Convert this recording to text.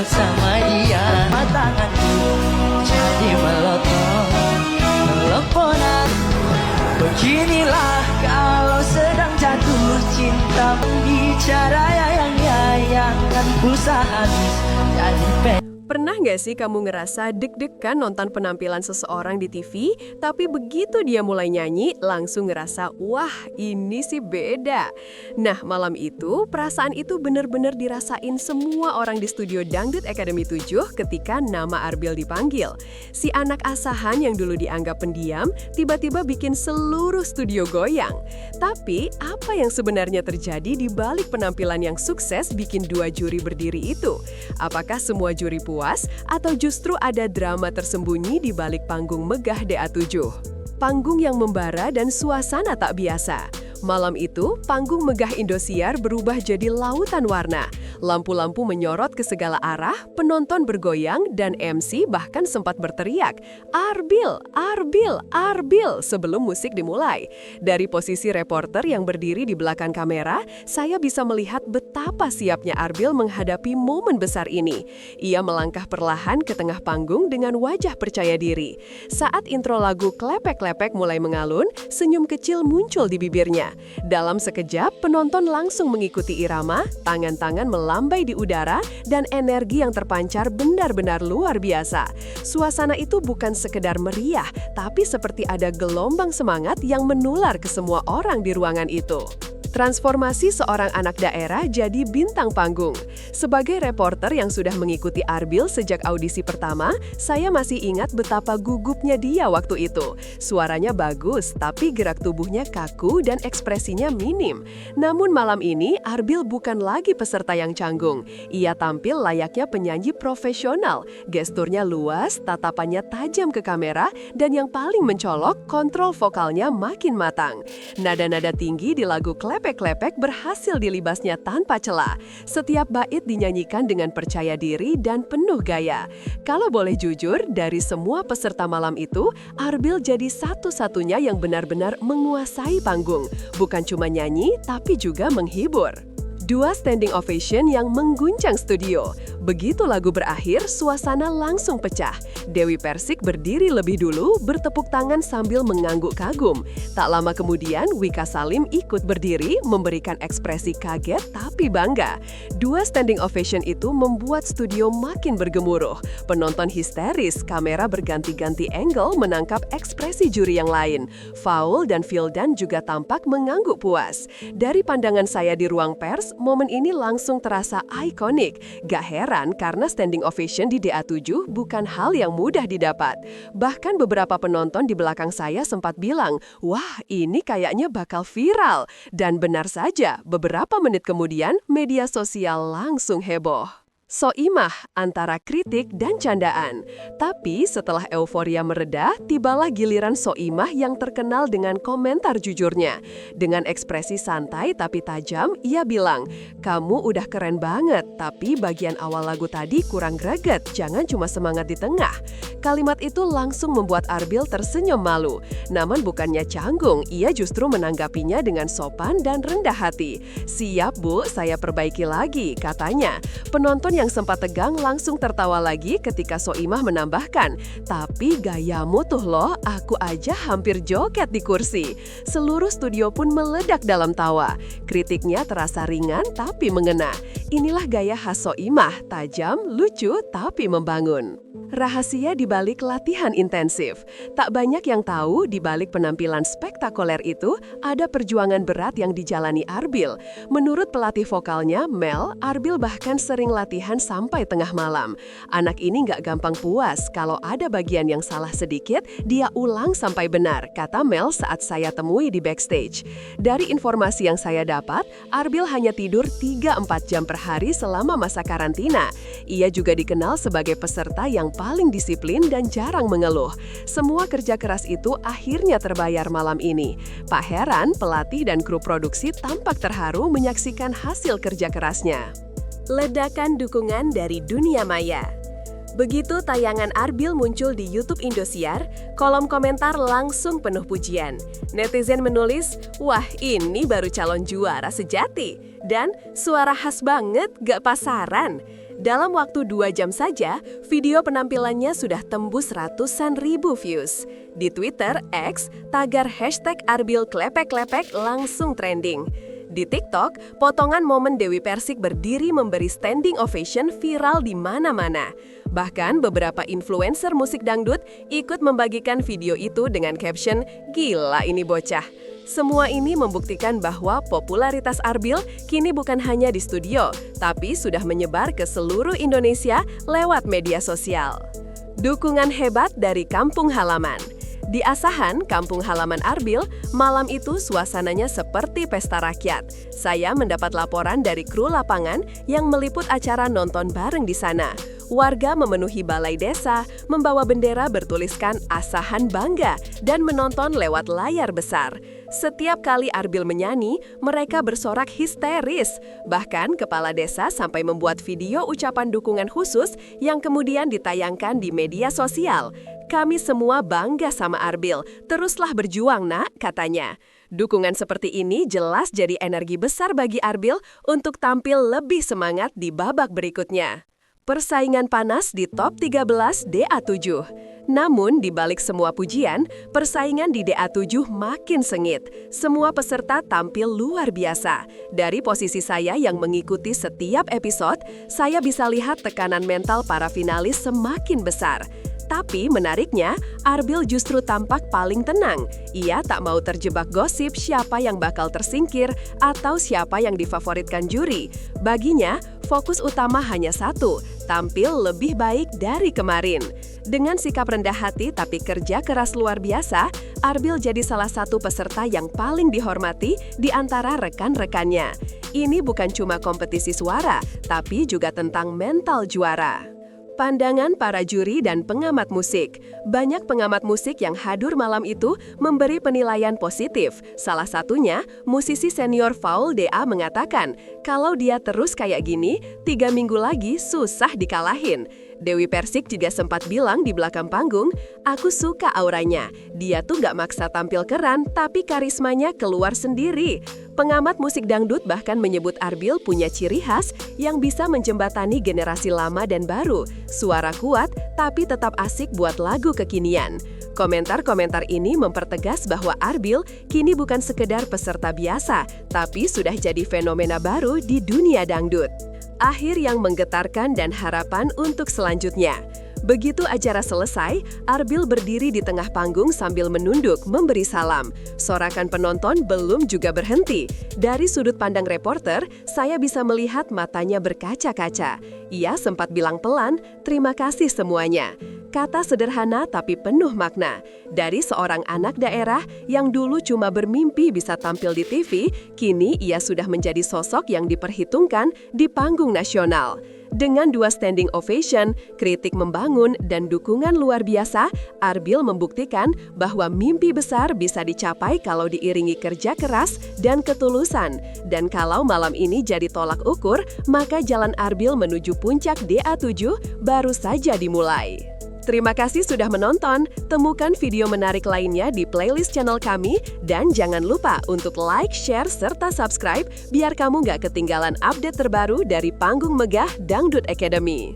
sama dia. Tanganku jadi melotot teleponan. Beginilah kalau sedang jatuh cinta, bicara yang pulsa habis jadi Pernah nggak sih kamu ngerasa deg-degan nonton penampilan seseorang di TV, tapi begitu dia mulai nyanyi, langsung ngerasa, wah ini sih beda. Nah, malam itu, perasaan itu benar-benar dirasain semua orang di studio Dangdut Academy 7 ketika nama Arbil dipanggil. Si anak asahan yang dulu dianggap pendiam, tiba-tiba bikin seluruh studio goyang. Tapi, apa yang sebenarnya terjadi di balik penampilan yang sukses bikin dua juri berdiri itu? Apakah semua juri puas atau justru ada drama tersembunyi di balik panggung megah DA7? Panggung yang membara dan suasana tak biasa. Malam itu, panggung megah Indosiar berubah jadi lautan warna. Lampu-lampu menyorot ke segala arah, penonton bergoyang, dan MC bahkan sempat berteriak, "Arbil, Arbil, Arbil!" sebelum musik dimulai. Dari posisi reporter yang berdiri di belakang kamera, saya bisa melihat betapa siapnya Arbil menghadapi momen besar ini. Ia melangkah perlahan ke tengah panggung dengan wajah percaya diri. Saat intro lagu Klepek-Klepek mulai mengalun, senyum kecil muncul di bibirnya. Dalam sekejap, penonton langsung mengikuti irama, tangan-tangan melambai di udara, dan energi yang terpancar benar-benar luar biasa. Suasana itu bukan sekedar meriah, tapi seperti ada gelombang semangat yang menular ke semua orang di ruangan itu. Transformasi seorang anak daerah jadi bintang panggung. Sebagai reporter yang sudah mengikuti Arbil sejak audisi pertama, saya masih ingat betapa gugupnya dia waktu itu. Suaranya bagus, tapi gerak tubuhnya kaku dan ekspresinya minim. Namun malam ini, Arbil bukan lagi peserta yang canggung. Ia tampil layaknya penyanyi profesional. Gesturnya luas, tatapannya tajam ke kamera, dan yang paling mencolok, kontrol vokalnya makin matang. Nada-nada tinggi di lagu Klepek-Klepek berhasil dilibasnya tanpa celah. Setiap bait dinyanyikan dengan percaya diri dan penuh gaya. Kalau boleh jujur, dari semua peserta malam itu, Arbil jadi satu-satunya yang benar-benar menguasai panggung. Bukan cuma nyanyi, tapi juga menghibur. Dua standing ovation yang mengguncang studio. Begitu lagu berakhir, suasana langsung pecah. Dewi Persik berdiri lebih dulu, bertepuk tangan sambil mengangguk kagum. Tak lama kemudian, Wika Salim ikut berdiri, memberikan ekspresi kaget tapi bangga. Dua standing ovation itu membuat studio makin bergemuruh. Penonton histeris, kamera berganti-ganti angle menangkap ekspresi juri yang lain. Faul dan Fildan juga tampak mengangguk puas. Dari pandangan saya di ruang pers, momen ini langsung terasa ikonik. Gak heran karena standing ovation di DA7 bukan hal yang mudah didapat. Bahkan beberapa penonton di belakang saya sempat bilang, wah ini kayaknya bakal viral. Dan benar saja, beberapa menit kemudian media sosial langsung heboh. Soimah antara kritik dan candaan. Tapi setelah euforia mereda, tibalah giliran Soimah yang terkenal dengan komentar jujurnya. Dengan ekspresi santai tapi tajam, ia bilang, "Kamu udah keren banget, tapi bagian awal lagu tadi kurang greget, jangan cuma semangat di tengah." Kalimat itu langsung membuat Arbil tersenyum malu. Namun bukannya canggung, ia justru menanggapinya dengan sopan dan rendah hati. "Siap Bu, saya perbaiki lagi," katanya. Penonton yang sempat tegang langsung tertawa lagi ketika Soimah menambahkan, "Tapi gayamu tuh loh, aku aja hampir joget di kursi." Seluruh studio pun meledak dalam tawa. Kritiknya terasa ringan tapi mengena. Inilah gaya khas Soimah, tajam, lucu tapi membangun. Rahasia di balik latihan intensif. Tak banyak yang tahu di balik penampilan spektakuler itu ada perjuangan berat yang dijalani Arbil. Menurut pelatih vokalnya, Mel, Arbil bahkan sering latihan sampai tengah malam. Anak ini nggak gampang puas, kalau ada bagian yang salah sedikit, dia ulang sampai benar, kata Mel saat saya temui di backstage. Dari informasi yang saya dapat, Arbil hanya tidur 3-4 jam per hari selama masa karantina. Ia juga dikenal sebagai peserta yang paling disiplin dan jarang mengeluh. Semua kerja keras itu akhirnya terbayar malam ini. Tak heran, pelatih dan kru produksi tampak terharu menyaksikan hasil kerja kerasnya. Ledakan dukungan dari dunia maya. Begitu tayangan Arbil muncul di YouTube Indosiar, kolom komentar langsung penuh pujian. Netizen menulis, "Wah, ini baru calon juara sejati." Dan "Suara khas banget, gak pasaran." Dalam waktu 2 jam saja, video penampilannya sudah tembus ratusan ribu views. Di Twitter, X, tagar hashtag Arbil klepek-klepek langsung trending. Di TikTok, potongan momen Dewi Persik berdiri memberi standing ovation viral di mana-mana. Bahkan beberapa influencer musik dangdut ikut membagikan video itu dengan caption, "Gila ini bocah." Semua ini membuktikan bahwa popularitas Arbil kini bukan hanya di studio, tapi sudah menyebar ke seluruh Indonesia lewat media sosial. Dukungan hebat dari kampung halaman. Di Asahan, kampung halaman Arbil, malam itu suasananya seperti pesta rakyat. Saya mendapat laporan dari kru lapangan yang meliput acara nonton bareng di sana. Warga memenuhi balai desa, membawa bendera bertuliskan Asahan Bangga, dan menonton lewat layar besar. Setiap kali Arbil menyanyi, mereka bersorak histeris. Bahkan kepala desa sampai membuat video ucapan dukungan khusus yang kemudian ditayangkan di media sosial. "Kami semua bangga sama Arbil, teruslah berjuang nak," katanya. Dukungan seperti ini jelas jadi energi besar bagi Arbil untuk tampil lebih semangat di babak berikutnya. Persaingan panas di top 13 DA7. Namun, di balik semua pujian, persaingan di DA7 makin sengit. Semua peserta tampil luar biasa. Dari posisi saya yang mengikuti setiap episode, saya bisa lihat tekanan mental para finalis semakin besar. Tapi menariknya, Arbil justru tampak paling tenang. Ia tak mau terjebak gosip siapa yang bakal tersingkir atau siapa yang difavoritkan juri. Baginya, fokus utama hanya satu, tampil lebih baik dari kemarin. Dengan sikap rendah hati tapi kerja keras luar biasa, Arbil jadi salah satu peserta yang paling dihormati di antara rekan-rekannya. Ini bukan cuma kompetisi suara, tapi juga tentang mental juara. Pandangan para juri dan pengamat musik. Banyak pengamat musik yang hadir malam itu memberi penilaian positif. Salah satunya, musisi senior Faul DA mengatakan, kalau dia terus kayak gini, 3 minggu lagi susah dikalahin. Dewi Persik juga sempat bilang di belakang panggung, "Aku suka auranya. Dia tuh gak maksa tampil keren, tapi karismanya keluar sendiri." Pengamat musik dangdut bahkan menyebut Arbil punya ciri khas yang bisa menjembatani generasi lama dan baru. Suara kuat, tapi tetap asik buat lagu kekinian. Komentar-komentar ini mempertegas bahwa Arbil kini bukan sekedar peserta biasa, tapi sudah jadi fenomena baru di dunia dangdut. Akhir yang menggetarkan dan harapan untuk selanjutnya. Begitu acara selesai, Arbil berdiri di tengah panggung sambil menunduk memberi salam. Sorakan penonton belum juga berhenti. Dari sudut pandang reporter, saya bisa melihat matanya berkaca-kaca. Ia sempat bilang pelan, "Terima kasih semuanya." Kata sederhana tapi penuh makna. Dari seorang anak daerah yang dulu cuma bermimpi bisa tampil di TV, kini ia sudah menjadi sosok yang diperhitungkan di panggung nasional. Dengan 2 standing ovation, kritik membangun, dan dukungan luar biasa, Arbil membuktikan bahwa mimpi besar bisa dicapai kalau diiringi kerja keras dan ketulusan. Dan kalau malam ini jadi tolak ukur, maka jalan Arbil menuju puncak DA7 baru saja dimulai. Terima kasih sudah menonton. Temukan video menarik lainnya di playlist channel kami. Dan jangan lupa untuk like, share, serta subscribe biar kamu nggak ketinggalan update terbaru dari Panggung Megah Dangdut Academy.